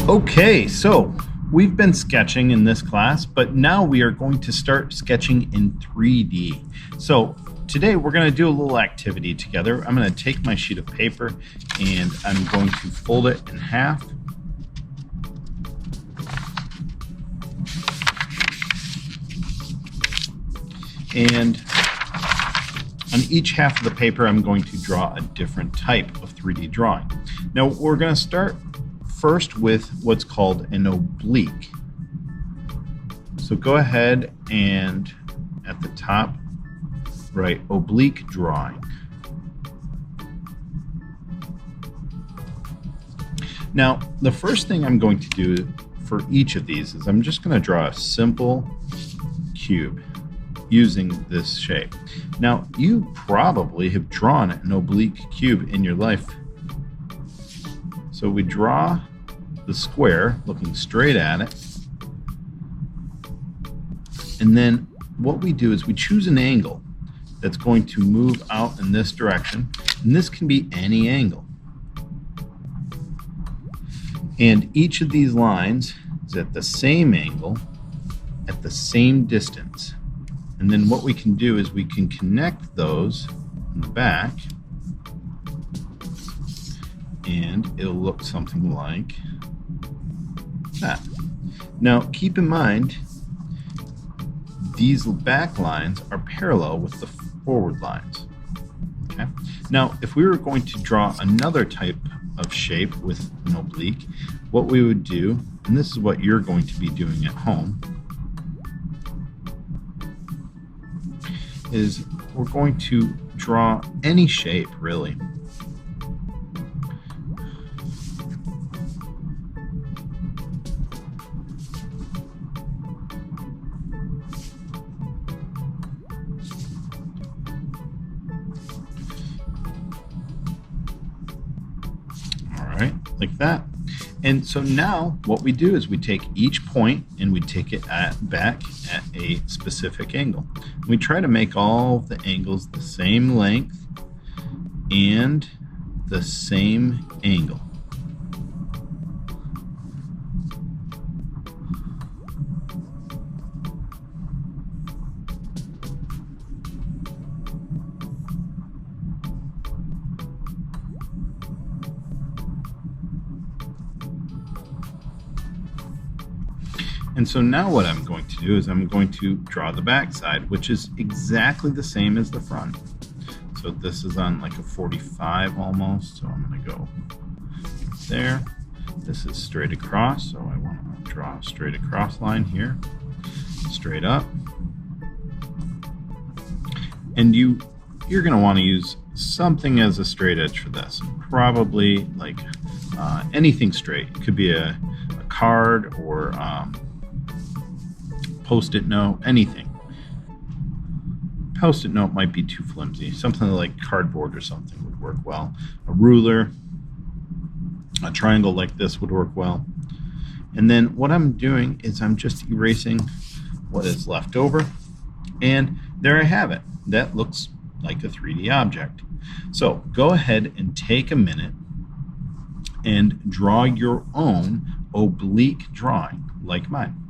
Okay, so we've been sketching in this class, but now we are going to start sketching in 3D. So today we're going to do a little activity together. I'm going to take my sheet of paper and I'm going to fold it in half. And on each half of the paper, I'm going to draw a different type of 3D drawing. Now we're going to start first with what's called an oblique. So go ahead and at the top write oblique drawing. Now the first thing I'm going to do for each of these is I'm just going to draw a simple cube using this shape. Now you probably have drawn an oblique cube in your life. So we draw the square looking straight at it, and then what we do is we choose an angle that's going to move out in this direction, and this can be any angle. And each of these lines is at the same angle at the same distance. And then what we can do is we can connect those in the back, and it'll look something like that. Now keep in mind, these back lines are parallel with the forward lines. Okay. Now if we were going to draw another type of shape with an oblique, what we would do, and this is what you're going to be doing at home, is we're going to draw any shape really. Like that. And so now what we do is we take each point and we take it back at a specific angle. We try to make all of the angles the same length and the same angle. And so now what I'm going to do is I'm going to draw the back side, which is exactly the same as the front. So this is on like a 45 almost, so I'm going to go there. This is straight across, so I want to draw a straight across line here, straight up. And you're going to want to use something as a straight edge for this. Probably like anything straight. It could be a card or Post-it note, anything. Post-it note might be too flimsy. Something like cardboard or something would work well. A ruler, a triangle like this would work well. And then what I'm doing is I'm just erasing what is left over. And there I have it. That looks like a 3D object. So go ahead and take a minute and draw your own oblique drawing like mine.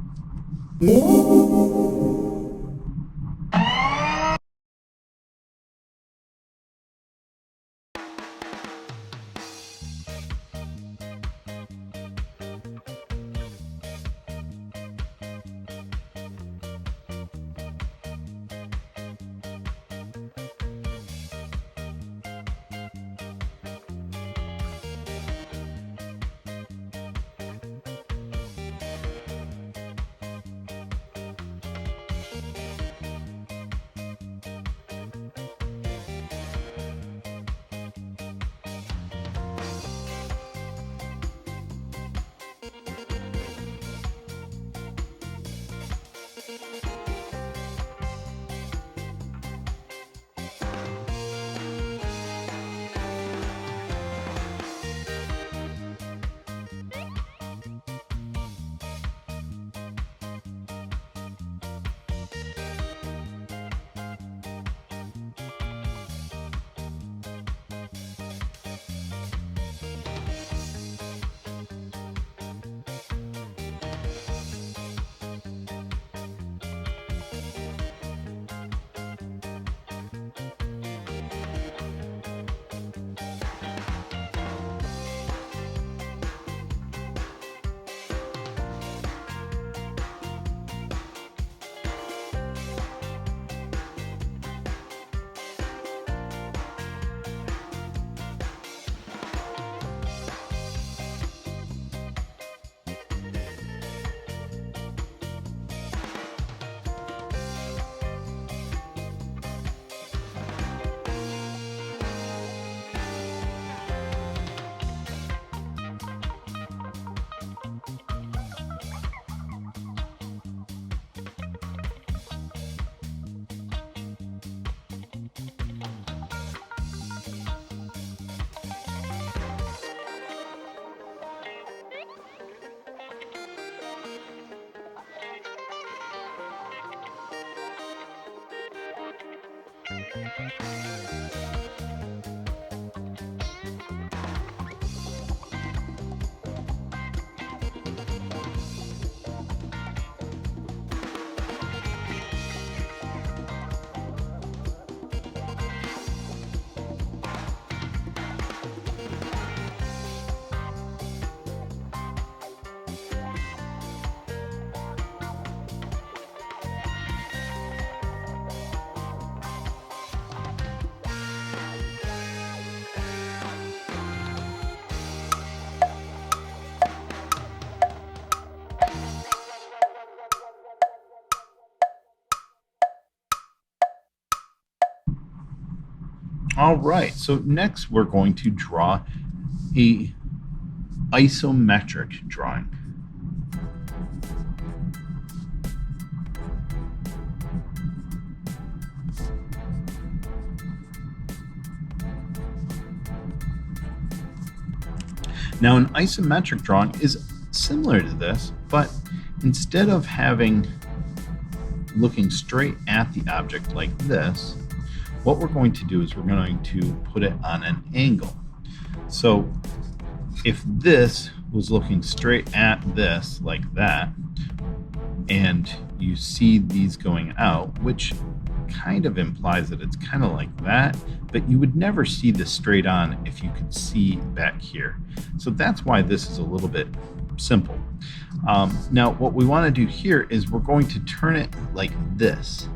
All right, so next we're going to draw a isometric drawing. Now, an isometric drawing is similar to this, but instead of looking straight at the object like this, what we're going to do is we're going to put it on an angle. So if this was looking straight at this like that, and you see these going out, which kind of implies that it's kind of like that, but you would never see this straight on if you could see back here. So that's why this is a little bit simple. Now what we want to do here is we're going to turn it like this,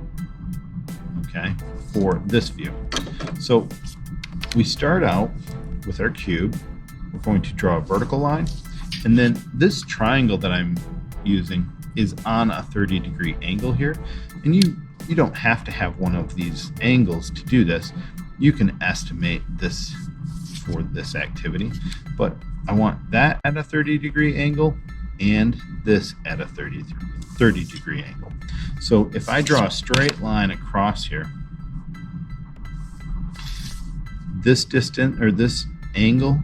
okay, for this view. So we start out with our cube. We're going to draw a vertical line, and then this triangle that I'm using is on a 30-degree angle here, and you don't have to have one of these angles to do this. You can estimate this for this activity, but I want that at a 30-degree angle and this at a 30-degree angle. So if I draw a straight line across here, this distance, or this angle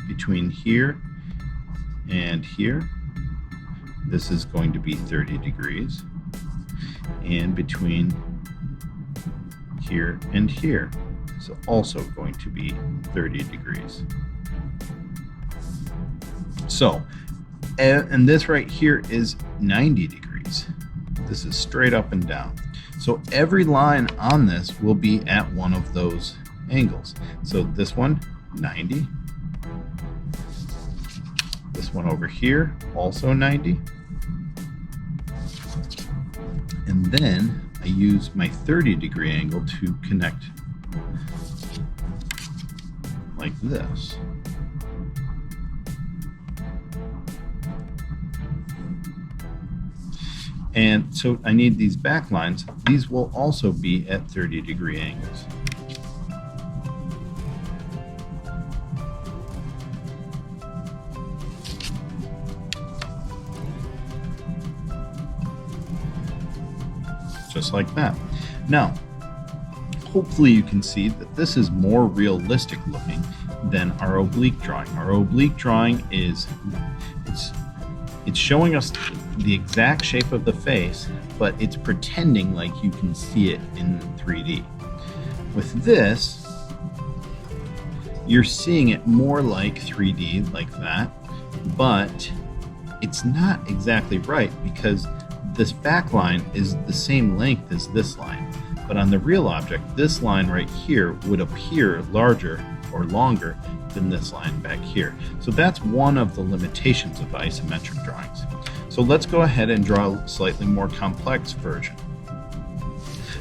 between here and here, this is going to be 30 degrees, and between here and here is also going to be 30 degrees. So, and this right here is 90 degrees. This is straight up and down. So every line on this will be at one of those angles. So this one, 90. This one over here, also 90. And then I use my 30-degree angle to connect like this. And so I need these back lines. These will also be at 30-degree angles. Just like that. Now, hopefully you can see that this is more realistic looking than our oblique drawing. Our oblique drawing is, it's showing us the exact shape of the face, but it's pretending like you can see it in 3D. With this, you're seeing it more like 3D, like that, but it's not exactly right because this back line is the same length as this line. But on the real object, this line right here would appear larger or longer than this line back here. So that's one of the limitations of isometric drawings. So let's go ahead and draw a slightly more complex version.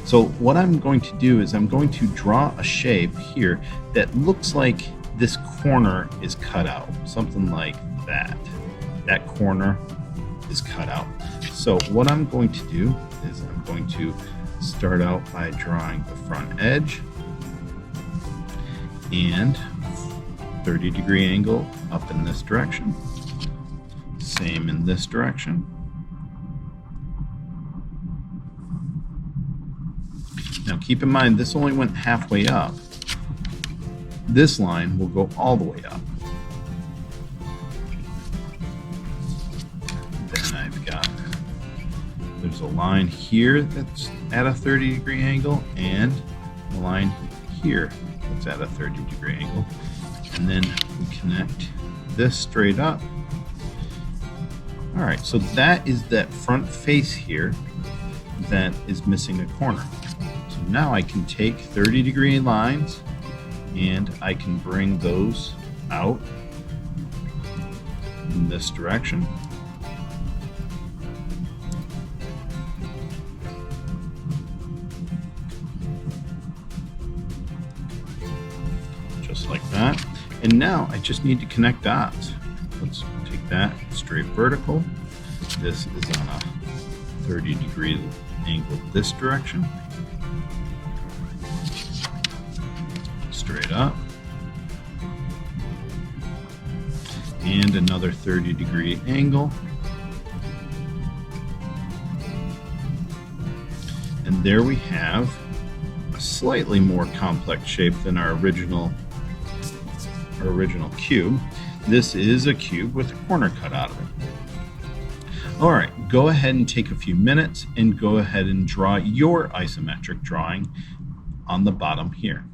So what I'm going to do is I'm going to draw a shape here that looks like this corner is cut out, something like that. That corner is cut out. So what I'm going to do is I'm going to start out by drawing the front edge and 30-degree angle up in this direction. Same in this direction. Now keep in mind this only went halfway up. This line will go all the way up. Then I've got, there's a line here that's at a 30-degree angle, and line here that's at a 30-degree angle. And then we connect this straight up. All right, so that is that front face here that is missing a corner. So now I can take 30-degree lines and I can bring those out in this direction. Just like that. And now I just need to connect dots. Let's take that straight vertical. This is on a 30-degree angle this direction. Straight up. And another 30-degree angle. And there we have a slightly more complex shape than our original cube. This is a cube with a corner cut out of it. All right, go ahead and take a few minutes and go ahead and draw your isometric drawing on the bottom here.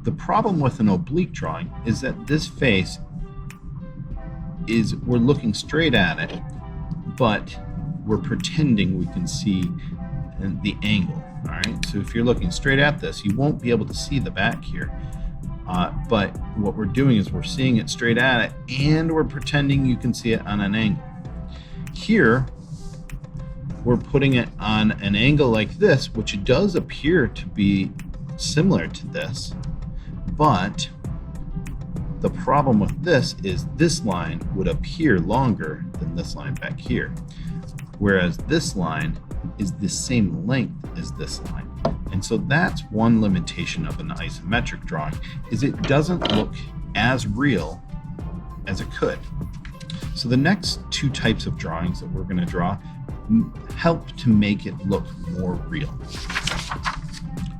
The problem with an oblique drawing is that this face is, we're looking straight at it, but we're pretending we can see the angle. All right, so if you're looking straight at this, you won't be able to see the back here. But what we're doing is we're seeing it straight at it, and we're pretending you can see it on an angle. Here, we're putting it on an angle like this, which does appear to be similar to this, but the problem with this is this line would appear longer than this line back here. whereas this line is the same length as this line. And so that's one limitation of an isometric drawing, is it doesn't look as real as it could. So the next two types of drawings that we're going to draw help to make it look more real.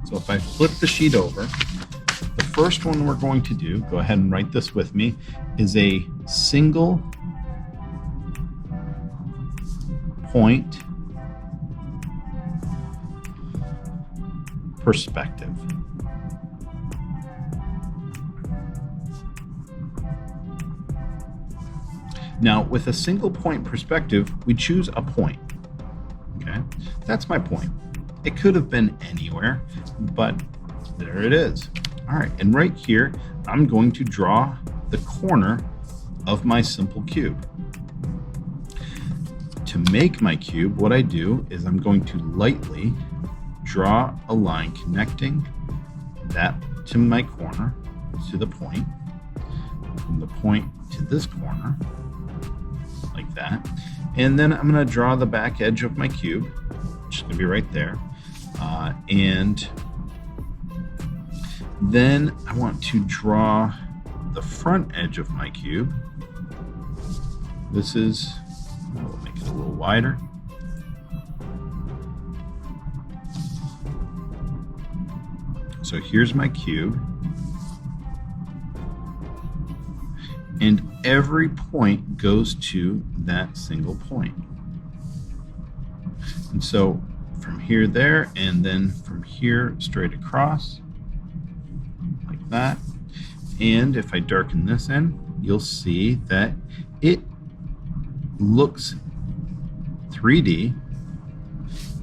So if I flip the sheet over, the first one we're going to do, go ahead and write this with me, is a single point perspective. Now, with a single point perspective, we choose a point. Okay, that's my point. It could have been anywhere, but there it is. All right, and right here, I'm going to draw the corner of my simple cube. To make my cube, what I do is I'm going to lightly draw a line connecting that to my corner, to the point, from the point to this corner, like that. And then I'm going to draw the back edge of my cube, which is going to be right there. And then I want to draw the front edge of my cube. This is, we'll make it a little wider. So here's my cube. And every point goes to that single point. And so from here, there, and then from here straight across, like that. And if I darken this in, you'll see that it looks 3D,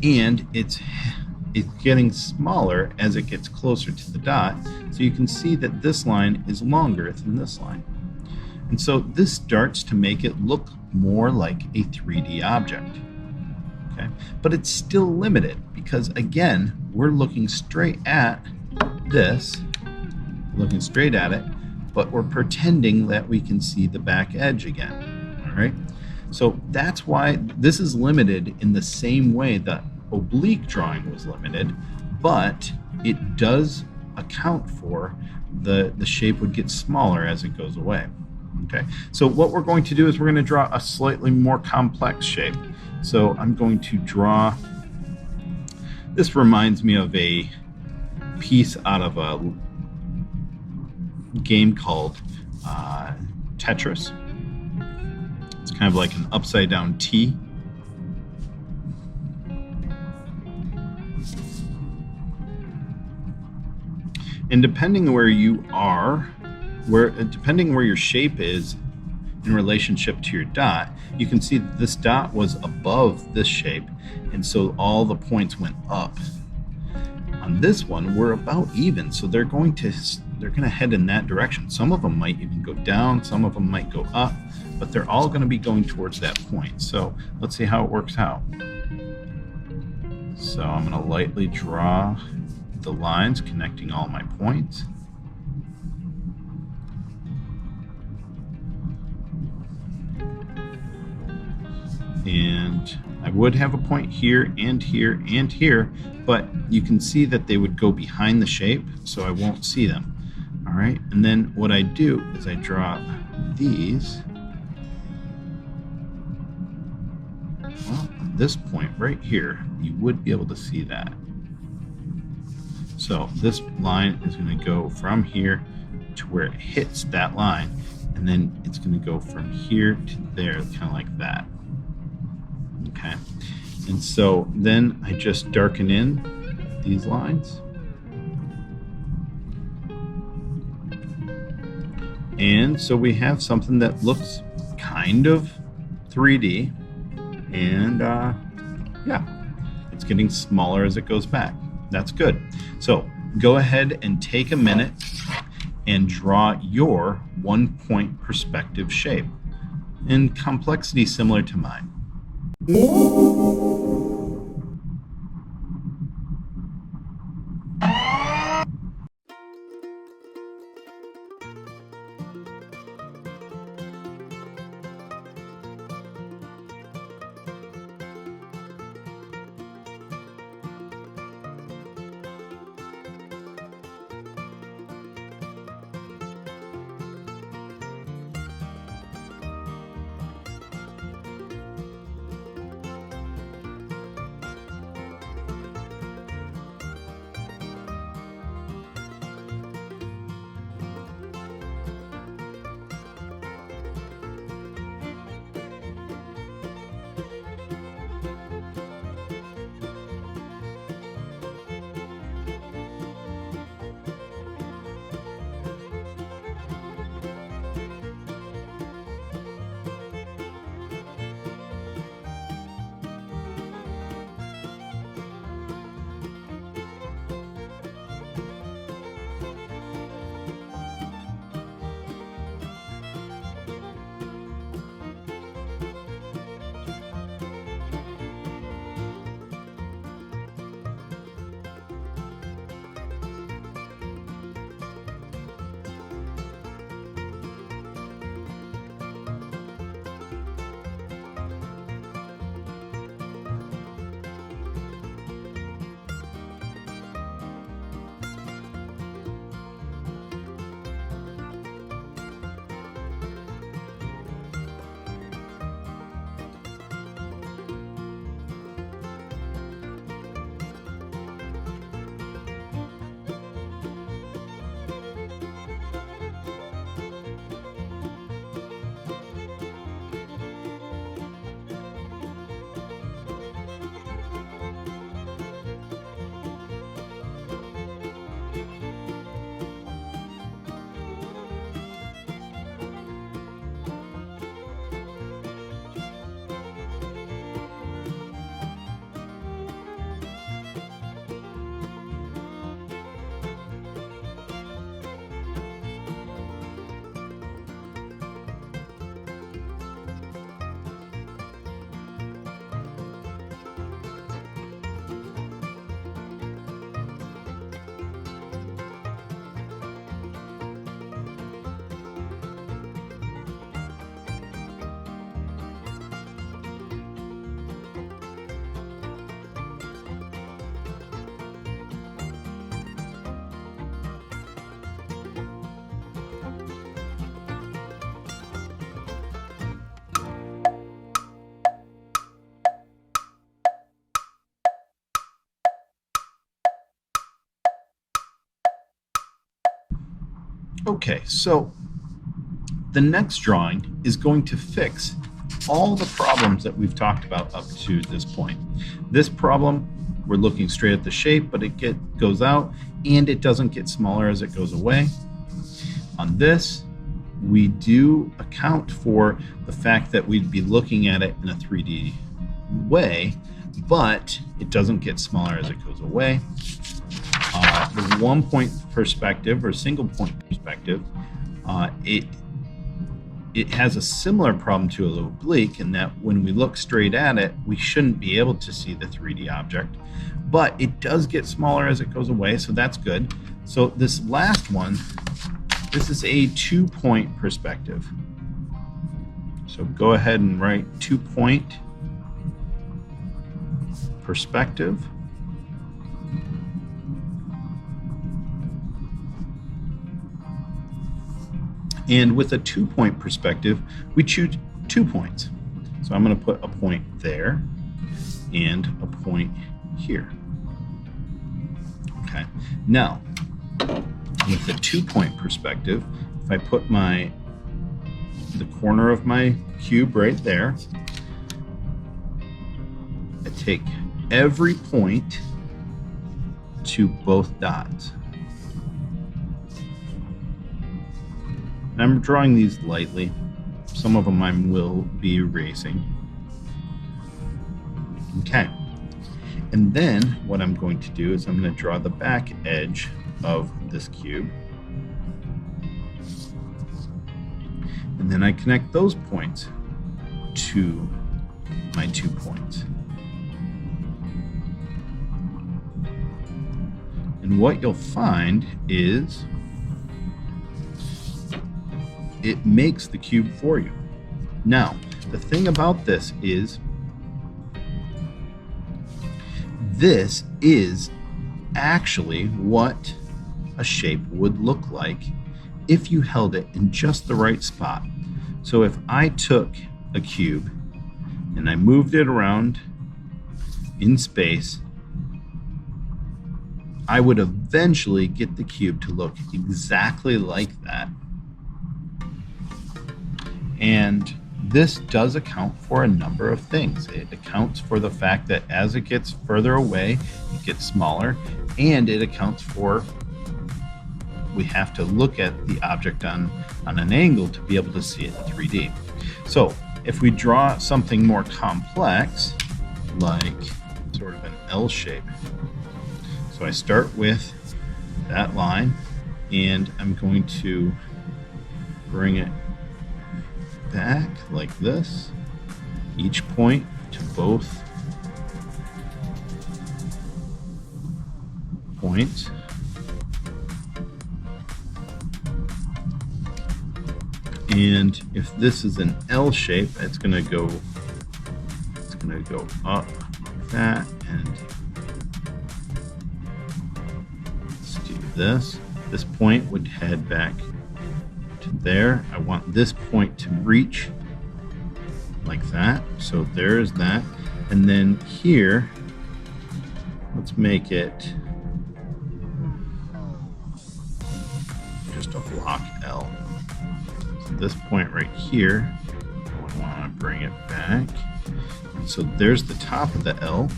and it's getting smaller as it gets closer to the dot. So you can see that this line is longer than this line. And so this starts to make it look more like a 3D object. Okay? But it's still limited because, again, we're looking straight at this, looking straight at it, but we're pretending that we can see the back edge again. All right? So that's why this is limited in the same way that oblique drawing was limited, but it does account for the shape would get smaller as it goes away. Okay, so what we're going to do is we're going to draw a slightly more complex shape. So I'm going to draw, this reminds me of a piece out of a game called Tetris. It's kind of like an upside down T. And depending where you are, depending where your shape is in relationship to your dot, you can see that this dot was above this shape, and so all the points went up. On this one, we're about even, so they're going to head in that direction. Some of them might even go down, some of them might go up, but they're all going to be going towards that point. So let's see how it works out. So I'm going to lightly draw the lines connecting all my points. And I would have a point here and here and here, but you can see that they would go behind the shape, so I won't see them. All right, and then what I do is I draw these. Well, at this point right here, you would be able to see that. So this line is going to go from here to where it hits that line, and then it's going to go from here to there, kind of like that. Okay, and so then I just darken in these lines. And so we have something that looks kind of 3D, and yeah, it's getting smaller as it goes back. That's good. So go ahead and take a minute and draw your 1-point perspective shape in complexity similar to mine. Okay, so the next drawing is going to fix all the problems that we've talked about up to this point. This problem, we're looking straight at the shape, but it goes out and it doesn't get smaller as it goes away. On this, we do account for the fact that we'd be looking at it in a 3D way, but it doesn't get smaller as it goes away. The 1 point perspective or single point perspective, it has a similar problem to an oblique in that when we look straight at it, we shouldn't be able to see the 3D object, but it does get smaller as it goes away, so that's good. So this last one, this is a 2 point perspective. So go ahead and write 2 point perspective. And with a 2 point perspective, we choose 2 points. So I'm going to put a point there and a point here. Okay. Now, with the 2 point perspective, if I put the corner of my cube right there, I take every point to both dots. And I'm drawing these lightly. Some of them I will be erasing. Okay. And then what I'm going to do is I'm going to draw the back edge of this cube. And then I connect those points to my 2 points. And what you'll find is it makes the cube for you. Now, the thing about this is actually what a shape would look like if you held it in just the right spot. So if I took a cube and I moved it around in space, I would eventually get the cube to look exactly like that. And this does account for a number of things. It accounts for the fact that as it gets further away, it gets smaller, and it accounts for we have to look at the object on an angle to be able to see it in 3D. So if we draw something more complex, like sort of an L shape, so I start with that line, and I'm going to bring it back like this, each point to both points. And if this is an L shape, it's going to go up like that, and let's do this. This point would head back to there. I want this point to reach like that. So there's that. And then here, let's make it just a block L. So this point right here, I want to bring it back. And so there's the top of the L.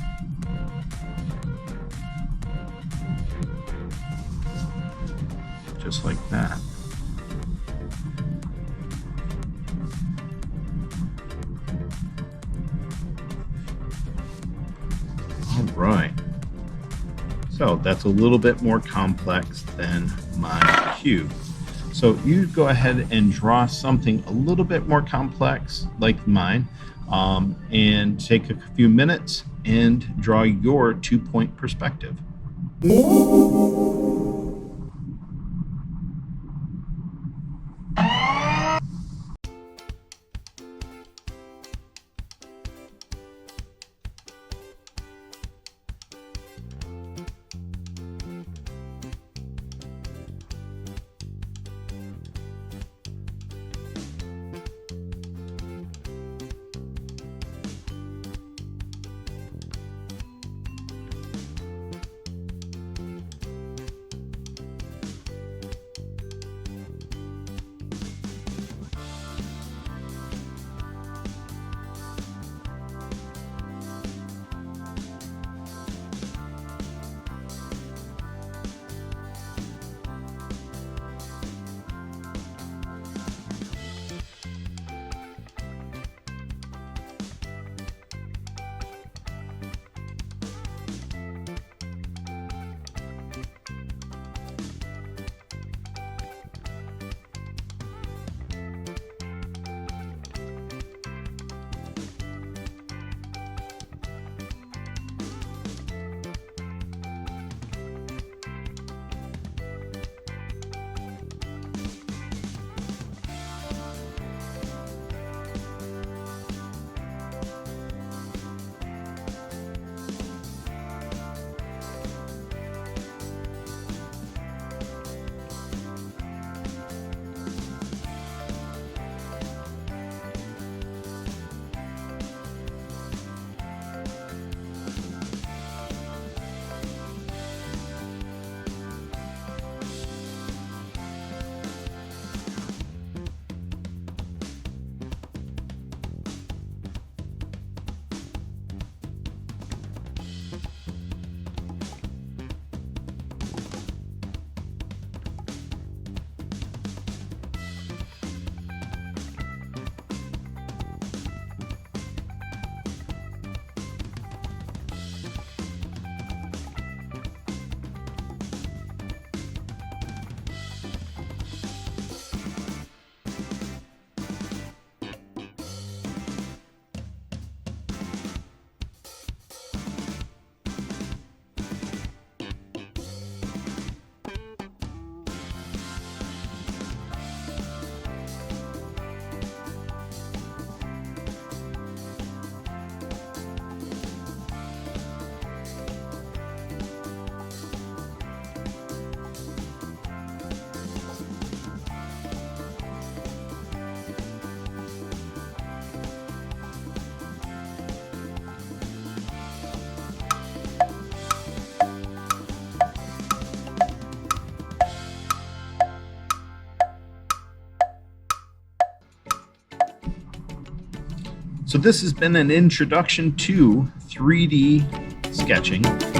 Just like that. All right. So that's a little bit more complex than my cube. So you go ahead and draw something a little bit more complex like mine, and take a few minutes and draw your 2 point perspective. So this has been an introduction to 3D sketching.